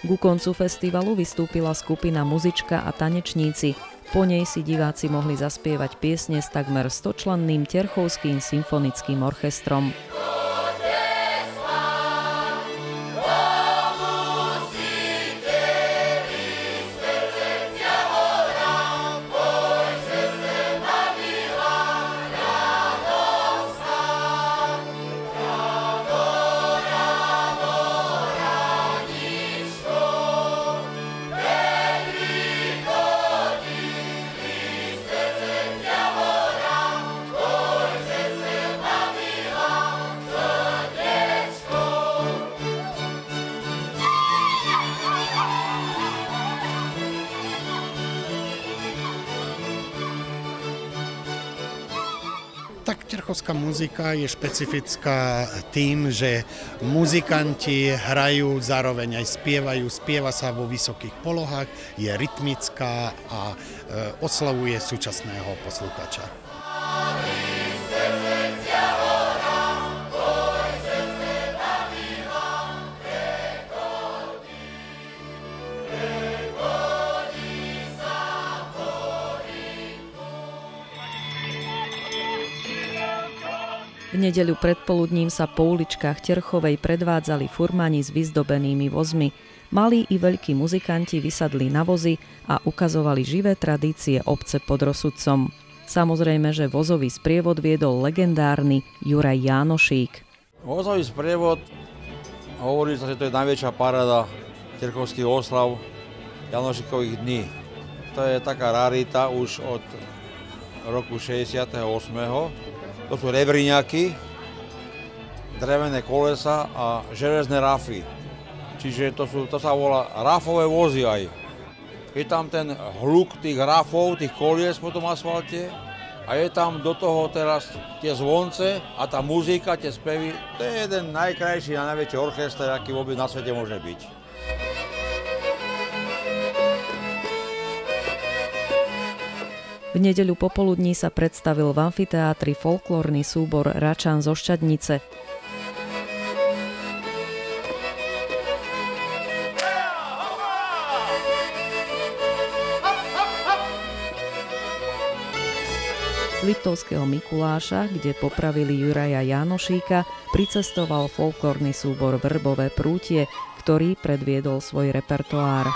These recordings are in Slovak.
Ku koncu festivalu vystúpila skupina Muzička a tanečníci. Po nej si diváci mohli zaspievať piesne s takmer 100-členným Terchovským symfonickým orchestrom. Tak terchovská muzika je špecifická tým, že muzikanti hrajú, zároveň aj spievajú, spieva sa vo vysokých polohách, je rytmická a oslavuje súčasného posluchača. V nedeľu predpoludním sa po uličkách Terchovej predvádzali furmani s vyzdobenými vozmi. Malí i veľkí muzikanti vysadli na vozy a ukazovali živé tradície obce pod Rossudcom. Samozrejme, že vozový sprievod viedol legendárny Juraj Jánošík. Vozový sprievod, hovorí sa, že to je najväčšia paráda terchovských oslav Jánošíkových dní. To je taká rarita už od roku 68. To sú rebríňaky, drevené kolesa a železné rafy. Čiže to sa volá rafové vozy aj. Je tam ten hluk tých rafov, tých kolies po tom asfalte a je tam do toho teraz tie zvonce a tá muzika, tie spevy. To je jeden najkrajší a najväčší orchester, aký vôbec na svete môže byť. V nedeľu popoludní sa predstavil v amfiteátri folklórny súbor Račan zo Šťadnice. Z Liptovského Mikuláša, kde popravili Juraja Jánošíka, pricestoval folklórny súbor Vrbové prútie, ktorý predviedol svoj repertoár.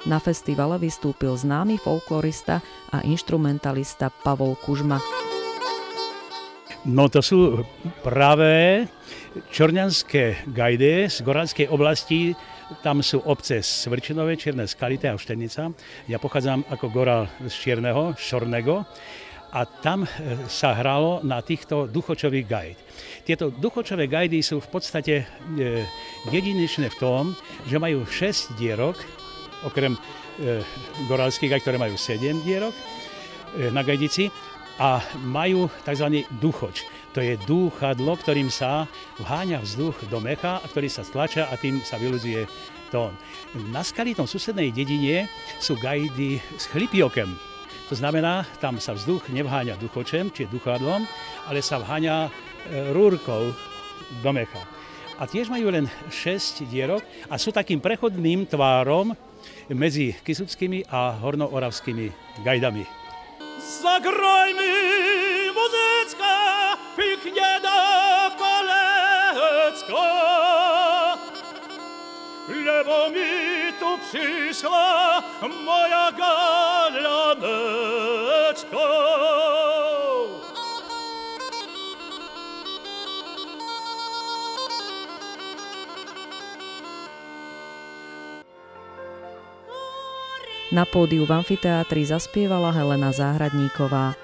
Na festivale vystúpil známy folklorista a inštrumentalista Pavol Kužma. No to sú pravé čorňanské gajdy z Goranskej oblasti. Tam sú obce Svrčinové, Čierne Skalité a Štenica. Ja pochádzam ako gorál z Čierneho, Šornego. A tam sa hralo na týchto duchočových gajd. Tieto duchočové gajdy sú v podstate jedinečné v tom, že majú 6 dierok, okrem gorálskych gajd, ktoré majú 7 dierok na gajdici, a majú tzv. Duchoč. To je dúchadlo, ktorým sa vháňa vzduch do mecha, a ktorý sa stlača a tým sa vyluzuje tón. Na skalitom susednej dedine sú gajdy s chlipiokem. To znamená, tam sa vzduch nevháňa duchočem, či duchadlom, ale sa vháňa rúrkou do mecha. A tiež majú len 6 dierok a sú takým prechodným tvárom medzi kysuckými a hornooravskými gajdami. Zagraj mi, muzyczka, piknie do kolecka, lebo mi tu przyszła moja galaneczka. Na pódiu v amfiteátri zaspievala Helena Záhradníková.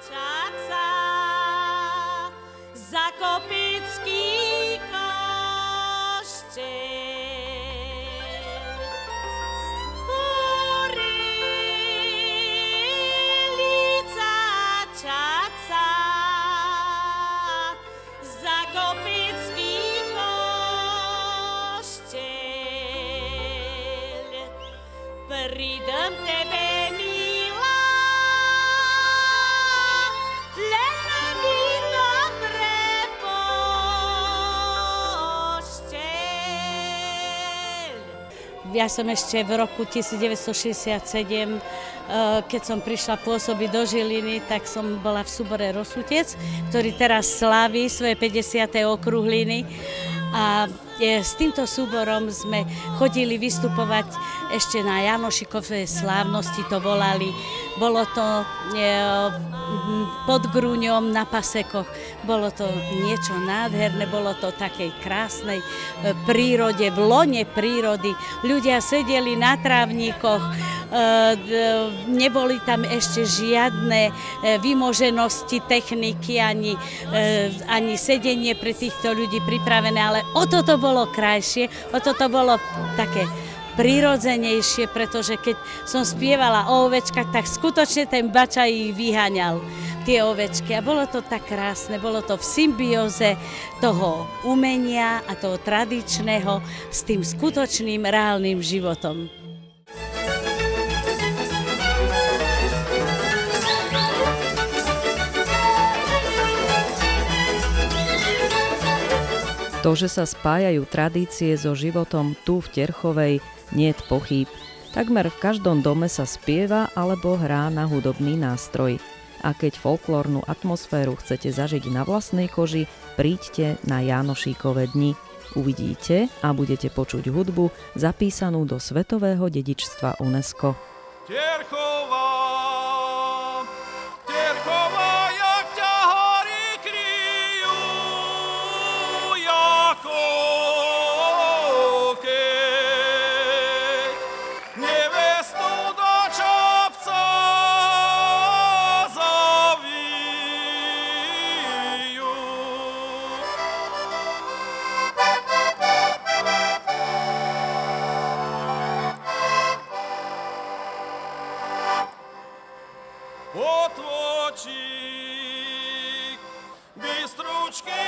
Pridám tebe, milá, len mi dobre pošteľ. Ja som ešte v roku 1967, keď som prišla pôsobiť do Žiliny, tak som bola v súbore Rosutec, ktorý teraz slaví svoje 50. okrúhliny. A s týmto súborom sme chodili vystupovať ešte na Janošikové slávnosti, to volali. Bolo to pod Grúňom na Pasekoch. Bolo to niečo nádherné, bolo to takej krásnej prírode, v lone prírody. Ľudia sedeli na trávnikoch, neboli tam ešte žiadne vymoženosti techniky, ani sedenie pre týchto ľudí pripravené, ale o toto bolo krajšie, o toto bolo také prirodzenejšie, pretože keď som spievala o ovečkách, tak skutočne ten bača ich vyháňal, tie ovečky. A bolo to tak krásne, bolo to v symbióze toho umenia a toho tradičného s tým skutočným reálnym životom. To, že sa spájajú tradície so životom tu v Terchovej, niet pochýb. Takmer v každom dome sa spieva alebo hrá na hudobný nástroj. A keď folklórnu atmosféru chcete zažiť na vlastnej koži, príďte na Jánošíkove dni. Uvidíte a budete počuť hudbu zapísanú do Svetového dedičstva UNESCO. Terchová, Terchová, jak ťa hory kryjú, jako keď nevestu do čapca zavíjú. Potvočík, bystručky